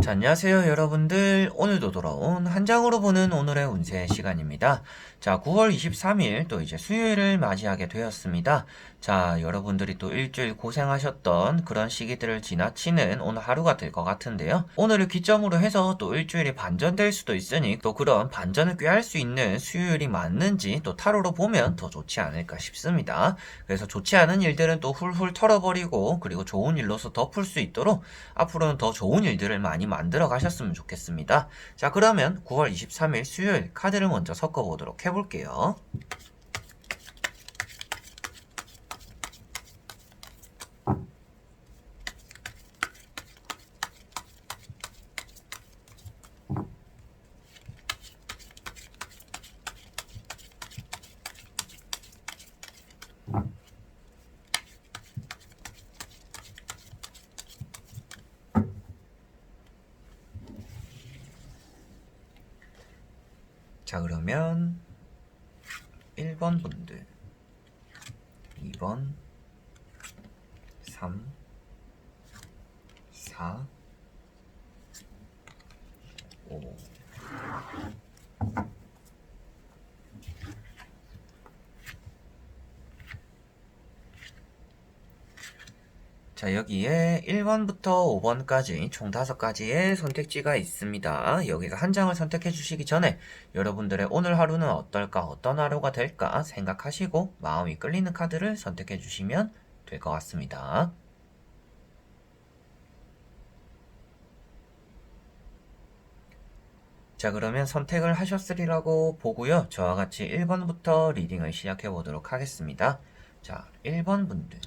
자, 안녕하세요 여러분들. 오늘도 돌아온 한 장으로 보는 오늘의 운세 시간입니다. 자, 9월 23일 또 이제 수요일을 맞이하게 되었습니다. 자, 여러분들이 또 일주일 고생하셨던 그런 시기들을 지나치는 오늘 하루가 될 것 같은데요. 오늘을 기점으로 해서 또 일주일이 반전될 수도 있으니 또 그런 반전을 꾀할 수 있는 수요일이 맞는지 또 타로로 보면 더 좋지 않을까 싶습니다. 그래서 좋지 않은 일들은 또 훌훌 털어버리고 그리고 좋은 일로서 덮을 수 있도록 앞으로는 더 좋은 일들을 많이 만들어 가셨으면 좋겠습니다. 자, 그러면 9월 23일 수요일 카드를 먼저 섞어보도록 해볼게요. 자, 그러면 1번 분들, 2번, 3, 4, 5. 자, 여기에 1번부터 5번까지 총 5가지의 선택지가 있습니다. 여기서 한 장을 선택해 주시기 전에 여러분들의 오늘 하루는 어떨까, 어떤 하루가 될까 생각하시고 마음이 끌리는 카드를 선택해 주시면 될 것 같습니다. 자, 그러면 선택을 하셨으리라고 보고요. 저와 같이 1번부터 리딩을 시작해 보도록 하겠습니다. 자, 1번 분들.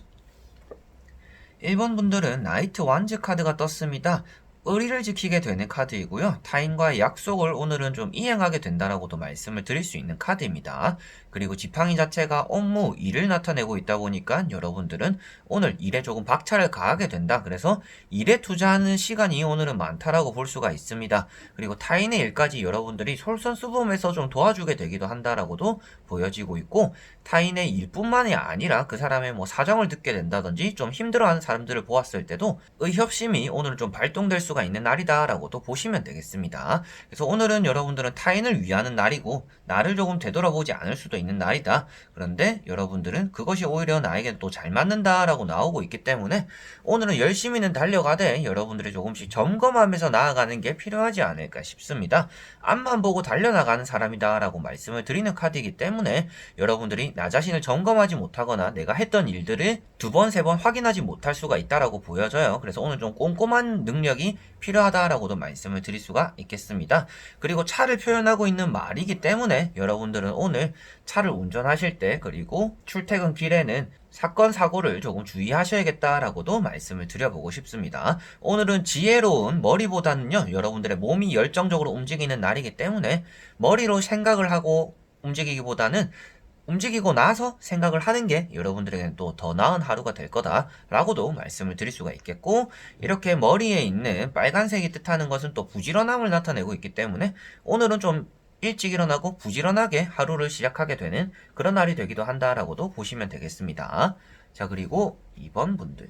1번 분들은 나이트 완즈 카드가 떴습니다. 의리를 지키게 되는 카드이고요. 타인과의 약속을 오늘은 좀 이행하게 된다라고도 말씀을 드릴 수 있는 카드입니다. 그리고 지팡이 자체가 업무, 일을 나타내고 있다 보니까 여러분들은 오늘 일에 조금 박차를 가하게 된다. 그래서 일에 투자하는 시간이 오늘은 많다라고 볼 수가 있습니다. 그리고 타인의 일까지 여러분들이 솔선수범해서 좀 도와주게 되기도 한다라고도 보여지고 있고, 타인의 일뿐만이 아니라 그 사람의 뭐 사정을 듣게 된다든지 좀 힘들어하는 사람들을 보았을 때도 의협심이 오늘은 좀 발동될 수가 있는 날이다라고도 보시면 되겠습니다. 그래서 오늘은 여러분들은 타인을 위하는 날이고 나를 조금 되돌아보지 않을 수도 있는 날이다. 그런데 여러분들은 그것이 오히려 나에게 또 잘 맞는다라고 나오고 있기 때문에 오늘은 열심히는 달려가되 여러분들이 조금씩 점검하면서 나아가는 게 필요하지 않을까 싶습니다. 앞만 보고 달려나가는 사람이다라고 말씀을 드리는 카드이기 때문에 여러분들이 나 자신을 점검하지 못하거나 내가 했던 일들을 두 번, 세 번 확인하지 못할 수가 있다라고 보여져요. 그래서 오늘 좀 꼼꼼한 능력이 필요하다라고도 말씀을 드릴 수가 있겠습니다. 그리고 차를 표현하고 있는 말이기 때문에 여러분들은 오늘 차를 운전하실 때 그리고 출퇴근길에는 사건 사고를 조금 주의하셔야겠다라고도 말씀을 드려보고 싶습니다. 오늘은 지혜로운 머리보다는요, 여러분들의 몸이 열정적으로 움직이는 날이기 때문에 머리로 생각을 하고 움직이기보다는 움직이고 나서 생각을 하는 게 여러분들에게는 또 더 나은 하루가 될 거다라고도 말씀을 드릴 수가 있겠고, 이렇게 머리에 있는 빨간색이 뜻하는 것은 또 부지런함을 나타내고 있기 때문에 오늘은 좀 일찍 일어나고 부지런하게 하루를 시작하게 되는 그런 날이 되기도 한다라고도 보시면 되겠습니다. 자, 그리고 2번 분들.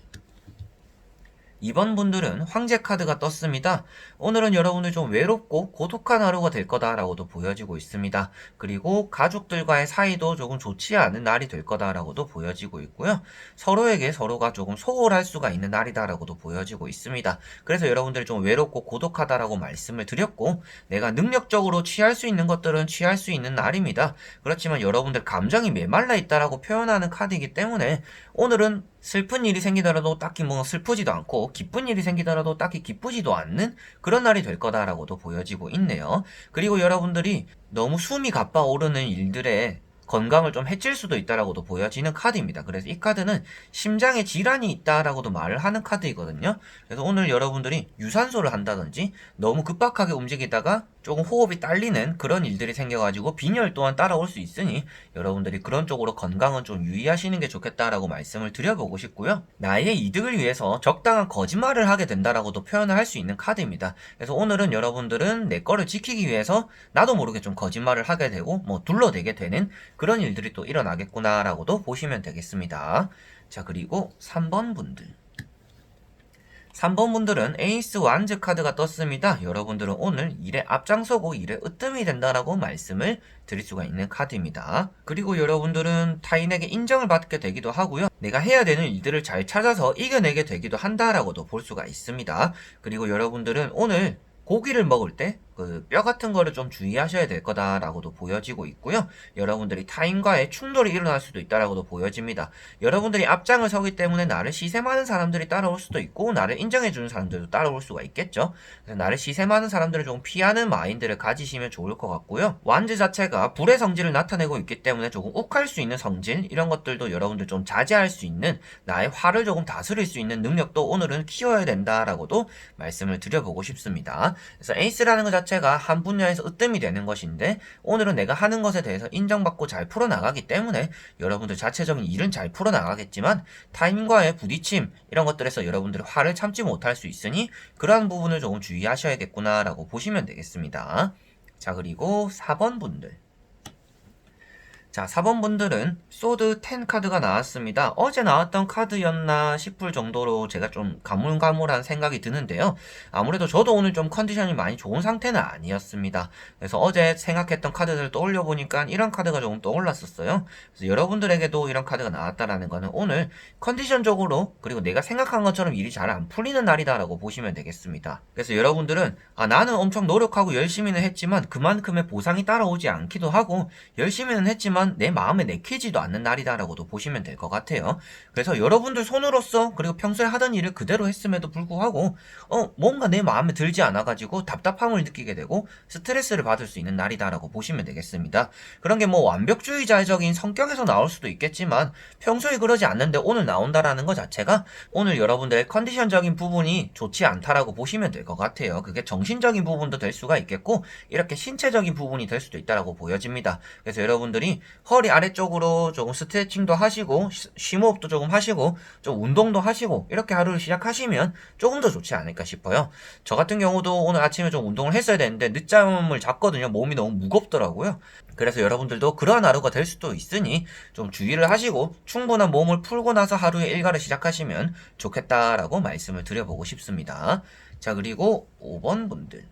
2번 분들은 황제 카드가 떴습니다. 오늘은 여러분들 좀 외롭고 고독한 하루가 될 거다라고도 보여지고 있습니다. 그리고 가족들과의 사이도 조금 좋지 않은 날이 될 거다라고도 보여지고 있고요. 서로에게 서로가 조금 소홀할 수가 있는 날이다라고도 보여지고 있습니다. 그래서 여러분들이 좀 외롭고 고독하다라고 말씀을 드렸고, 내가 능력적으로 취할 수 있는 것들은 취할 수 있는 날입니다. 그렇지만 여러분들 감정이 메말라 있다라고 표현하는 카드이기 때문에 오늘은 슬픈 일이 생기더라도 딱히 뭐 슬프지도 않고 기쁜 일이 생기더라도 딱히 기쁘지도 않는 그런 날이 될 거다라고도 보여지고 있네요. 그리고 여러분들이 너무 숨이 가빠오르는 일들에 건강을 좀 해칠 수도 있다라고도 보여지는 카드입니다. 그래서 이 카드는 심장에 질환이 있다라고도 말을 하는 카드이거든요. 그래서 오늘 여러분들이 유산소를 한다든지 너무 급박하게 움직이다가 조금 호흡이 딸리는 그런 일들이 생겨가지고 빈혈 또한 따라올 수 있으니 여러분들이 그런 쪽으로 건강은 좀 유의하시는 게 좋겠다라고 말씀을 드려보고 싶고요. 나의 이득을 위해서 적당한 거짓말을 하게 된다라고도 표현을 할 수 있는 카드입니다. 그래서 오늘은 여러분들은 내 거를 지키기 위해서 나도 모르게 좀 거짓말을 하게 되고 뭐 둘러대게 되는 그런 일들이 또 일어나겠구나라고도 보시면 되겠습니다. 자, 그리고 3번 분들. 3번 분들은 에이스 완즈 카드가 떴습니다. 여러분들은 오늘 일에 앞장서고 일에 으뜸이 된다라고 말씀을 드릴 수가 있는 카드입니다. 그리고 여러분들은 타인에게 인정을 받게 되기도 하고요. 내가 해야 되는 일들을 잘 찾아서 이겨내게 되기도 한다라고도 볼 수가 있습니다. 그리고 여러분들은 오늘 고기를 먹을 때 그 뼈 같은 거를 좀 주의하셔야 될 거다라고도 보여지고 있고요. 여러분들이 타인과의 충돌이 일어날 수도 있다라고도 보여집니다. 여러분들이 앞장을 서기 때문에 나를 시샘하는 사람들이 따라올 수도 있고 나를 인정해주는 사람들도 따라올 수가 있겠죠. 그래서 나를 시샘하는 사람들을 좀 피하는 마인드를 가지시면 좋을 것 같고요. 완즈 자체가 불의 성질을 나타내고 있기 때문에 조금 욱할 수 있는 성질 이런 것들도 여러분들 좀 자제할 수 있는 나의 화를 조금 다스릴 수 있는 능력도 오늘은 키워야 된다라고도 말씀을 드려보고 싶습니다. 그래서 에이스라는 것 자체가 한 분야에서 으뜸이 되는 것인데 오늘은 내가 하는 것에 대해서 인정받고 잘 풀어나가기 때문에 여러분들 자체적인 일은 잘 풀어나가겠지만 타인과의 부딪힘 이런 것들에서 여러분들이 화를 참지 못할 수 있으니 그러한 부분을 조금 주의하셔야겠구나 라고 보시면 되겠습니다. 자, 그리고 4번 분들. 자, 4번 분들은 소드 10 카드가 나왔습니다. 어제 나왔던 카드였나 싶을 정도로 제가 좀 가물가물한 생각이 드는데요. 아무래도 저도 오늘 좀 컨디션이 많이 좋은 상태는 아니었습니다. 그래서 어제 생각했던 카드들을 떠올려 보니까 이런 카드가 조금 떠올랐었어요. 그래서 여러분들에게도 이런 카드가 나왔다라는 거는 오늘 컨디션적으로 그리고 내가 생각한 것처럼 일이 잘 안 풀리는 날이다라고 보시면 되겠습니다. 그래서 여러분들은 나는 엄청 노력하고 열심히는 했지만 그만큼의 보상이 따라오지 않기도 하고 열심히는 했지만 내 마음에 내키지도 않는 날이다라고도 보시면 될 것 같아요. 그래서 여러분들 손으로서 그리고 평소에 하던 일을 그대로 했음에도 불구하고 뭔가 내 마음에 들지 않아가지고 답답함을 느끼게 되고 스트레스를 받을 수 있는 날이다라고 보시면 되겠습니다. 그런 게 뭐 완벽주의자적인 성격에서 나올 수도 있겠지만 평소에 그러지 않는데 오늘 나온다라는 것 자체가 오늘 여러분들의 컨디션적인 부분이 좋지 않다라고 보시면 될 것 같아요. 그게 정신적인 부분도 될 수가 있겠고 이렇게 신체적인 부분이 될 수도 있다라고 보여집니다. 그래서 여러분들이 허리 아래쪽으로 조금 스트레칭도 하시고 심호흡도 조금 하시고 좀 운동도 하시고 이렇게 하루를 시작하시면 조금 더 좋지 않을까 싶어요. 저 같은 경우도 오늘 아침에 좀 운동을 했어야 되는데 늦잠을 잤거든요. 몸이 너무 무겁더라고요. 그래서 여러분들도 그러한 하루가 될 수도 있으니 좀 주의를 하시고 충분한 몸을 풀고 나서 하루의 일과를 시작하시면 좋겠다라고 말씀을 드려보고 싶습니다. 자, 그리고 5번 분들.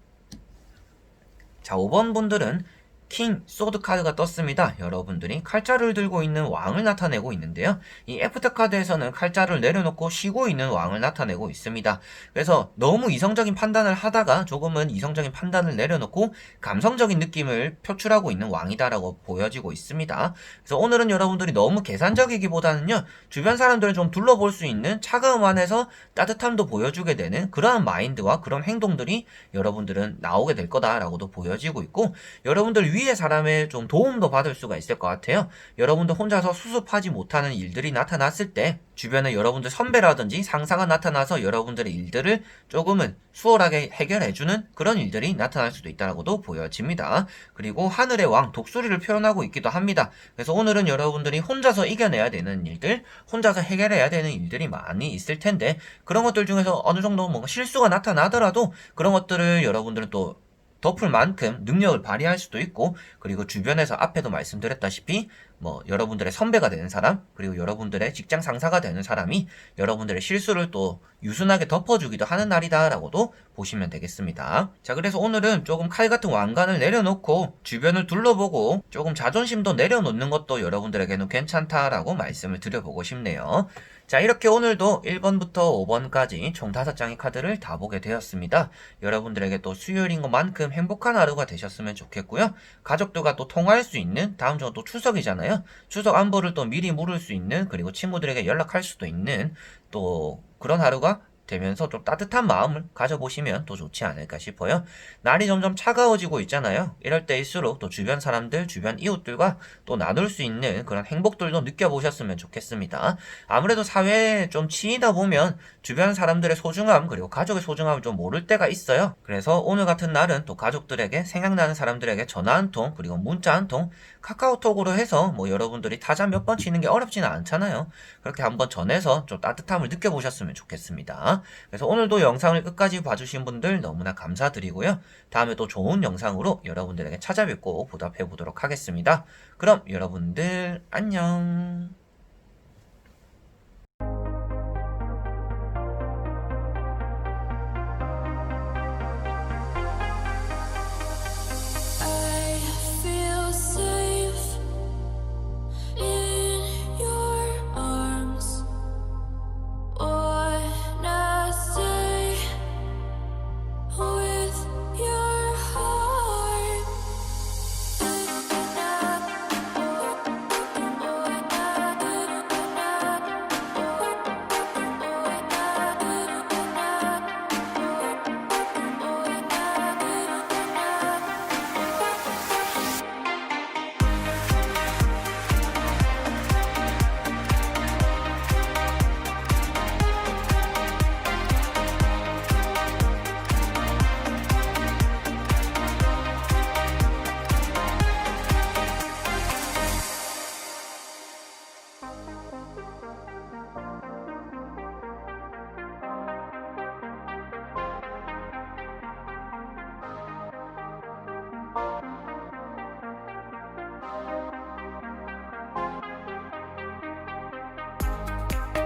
자, 5번 분들은 킹 소드 카드가 떴습니다. 여러분들이 칼자루를 들고 있는 왕을 나타내고 있는데요. 이 애프터 카드에서는 칼자루를 내려놓고 쉬고 있는 왕을 나타내고 있습니다. 그래서 너무 이성적인 판단을 하다가 조금은 이성적인 판단을 내려놓고 감성적인 느낌을 표출하고 있는 왕이다라고 보여지고 있습니다. 그래서 오늘은 여러분들이 너무 계산적이기보다는요. 주변 사람들을 좀 둘러볼 수 있는 차가움 안에서 따뜻함도 보여주게 되는 그러한 마인드와 그런 행동들이 여러분들은 나오게 될 거다라고도 보여지고 있고 여러분들 위의 사람의 좀 도움도 받을 수가 있을 것 같아요. 여러분들 혼자서 수습하지 못하는 일들이 나타났을 때 주변에 여러분들 선배라든지 상사가 나타나서 여러분들의 일들을 조금은 수월하게 해결해주는 그런 일들이 나타날 수도 있다고도 보여집니다. 그리고 하늘의 왕 독수리를 표현하고 있기도 합니다. 그래서 오늘은 여러분들이 혼자서 이겨내야 되는 일들, 혼자서 해결해야 되는 일들이 많이 있을 텐데 그런 것들 중에서 어느 정도 뭔가 실수가 나타나더라도 그런 것들을 여러분들은 또 덮을 만큼 능력을 발휘할 수도 있고 그리고 주변에서 앞에도 말씀드렸다시피 뭐 여러분들의 선배가 되는 사람 그리고 여러분들의 직장 상사가 되는 사람이 여러분들의 실수를 또 유순하게 덮어주기도 하는 날이다라고도 보시면 되겠습니다. 자, 그래서 오늘은 조금 칼 같은 왕관을 내려놓고 주변을 둘러보고 조금 자존심도 내려놓는 것도 여러분들에게는 괜찮다라고 말씀을 드려보고 싶네요. 자, 이렇게 오늘도 1번부터 5번까지 총 5장의 카드를 다 보게 되었습니다. 여러분들에게 또 수요일인 것만큼 행복한 하루가 되셨으면 좋겠고요. 가족들과 또 통화할 수 있는 다음 주가 또 추석이잖아요. 추석 안부를 또 미리 물을 수 있는 그리고 친구들에게 연락할 수도 있는 또 그런 하루가 되면서 좀 따뜻한 마음을 가져보시면 또 좋지 않을까 싶어요. 날이 점점 차가워지고 있잖아요. 이럴 때일수록 또 주변 사람들, 주변 이웃들과 또 나눌 수 있는 그런 행복들도 느껴보셨으면 좋겠습니다. 아무래도 사회에 좀 치이다 보면 주변 사람들의 소중함 그리고 가족의 소중함을 좀 모를 때가 있어요. 그래서 오늘 같은 날은 또 가족들에게 생각나는 사람들에게 전화 한 통 그리고 문자 한 통 카카오톡으로 해서 뭐 여러분들이 타자 몇 번 치는 게 어렵지는 않잖아요. 그렇게 한번 전해서 좀 따뜻함을 느껴보셨으면 좋겠습니다. 그래서 오늘도 영상을 끝까지 봐주신 분들 너무나 감사드리고요. 다음에 또 좋은 영상으로 여러분들에게 찾아뵙고 보답해 보도록 하겠습니다. 그럼 여러분들 안녕.